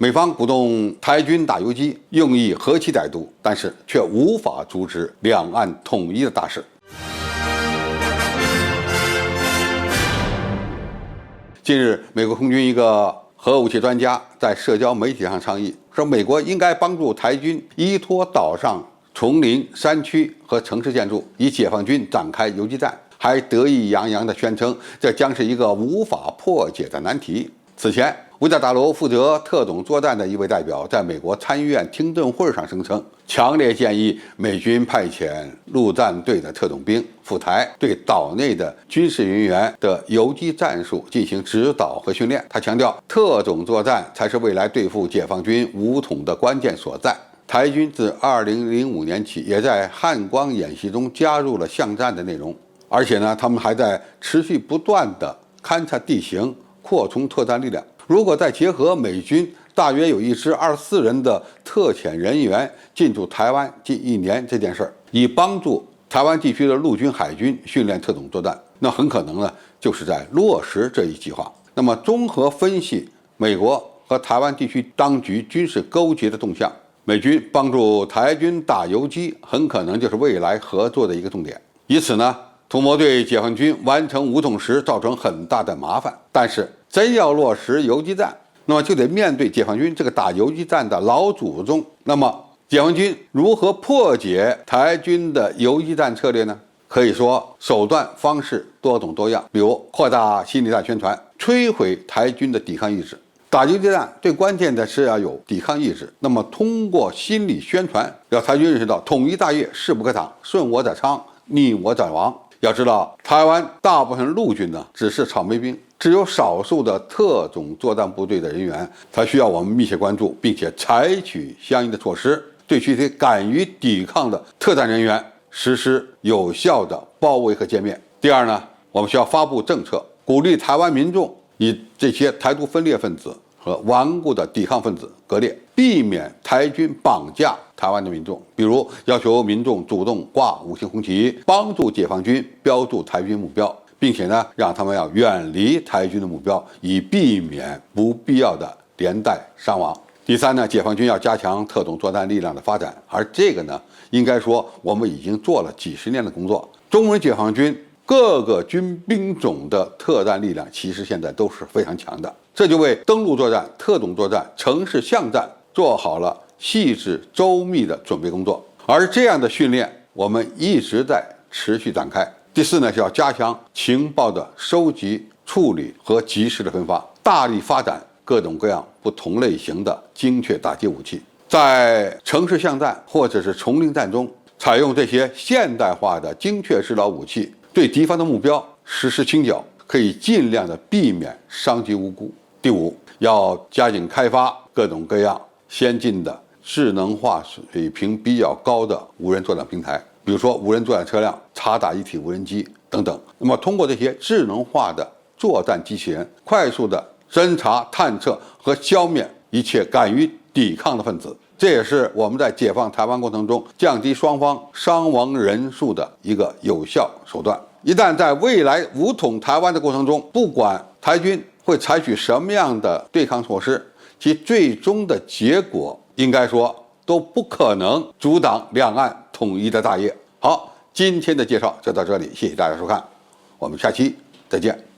美方鼓动台军打游击，用意何其歹毒，但是却无法阻止两岸统一的大势。近日，美国空军一个核武器专家在社交媒体上倡议说，美国应该帮助台军依托岛上丛林、山区和城市建筑，以解放军展开游击战，还得意洋洋地宣称这将是一个无法破解的难题。此前，五角大楼负责特种作战的一位代表在美国参议院听证会上声称，强烈建议美军派遣陆战队的特种兵赴台，对岛内的军事人员的游击战术进行指导和训练。他强调，特种作战才是未来对付解放军武统的关键所在。台军自2005年起，也在汉光演习中加入了巷战的内容，而且呢，他们还在持续不断地勘察地形，扩充特战力量。如果再结合美军大约有一支24人的特遣人员进驻台湾近1年这件事儿，以帮助台湾地区的陆军、海军训练特种作战，那很可能呢就是在落实这一计划。那么，综合分析美国和台湾地区当局军事勾结的动向，美军帮助台军打游击，很可能就是未来合作的一个重点。以此呢，图谋对解放军完成武统时造成很大的麻烦。但是真要落实游击战，那么就得面对解放军这个打游击战的老祖宗。那么解放军如何破解台军的游击战策略呢？可以说手段方式多种多样，比如扩大心理战宣传，摧毁台军的抵抗意志。打游击战最关键的是要有抵抗意志，那么通过心理宣传，让台军认识到统一大业势不可挡，顺我者昌，逆我者亡。要知道，台湾大部分陆军呢只是草莓兵，只有少数的特种作战部队的人员才需要我们密切关注，并且采取相应的措施，对这些敢于抵抗的特战人员实施有效的包围和歼灭。第二呢，我们需要发布政策，鼓励台湾民众与这些台独分裂分子和顽固的抵抗分子割裂，避免台军绑架台湾的民众，比如要求民众主动挂5星红旗，帮助解放军标注台军目标，并且呢，让他们要远离台军的目标，以避免不必要的连带伤亡。第三呢，解放军要加强特种作战力量的发展，而这个呢，应该说我们已经做了几十年的工作。中国解放军各个军兵种的特战力量其实现在都是非常强的，这就为登陆作战、特种作战、城市巷战做好了细致周密的准备工作。而这样的训练我们一直在持续展开。第四呢，是要加强情报的收集、处理和及时的分发，大力发展各种各样不同类型的精确打击武器，在城市巷战或者是丛林战中，采用这些现代化的精确制导武器，对敌方的目标实施清剿，可以尽量的避免伤及无辜。第五，要加紧开发各种各样先进的智能化水平比较高的无人作战平台，比如说无人作战车辆、察打一体无人机等等。那么通过这些智能化的作战机器人，快速的侦查、探测和消灭一切敢于抵抗的分子，这也是我们在解放台湾过程中降低双方伤亡人数的一个有效手段。一旦在未来武统台湾的过程中，不管台军会采取什么样的对抗措施，其最终的结果应该说都不可能阻挡两岸统一的大业。好，今天的介绍就到这里，谢谢大家收看，我们下期再见。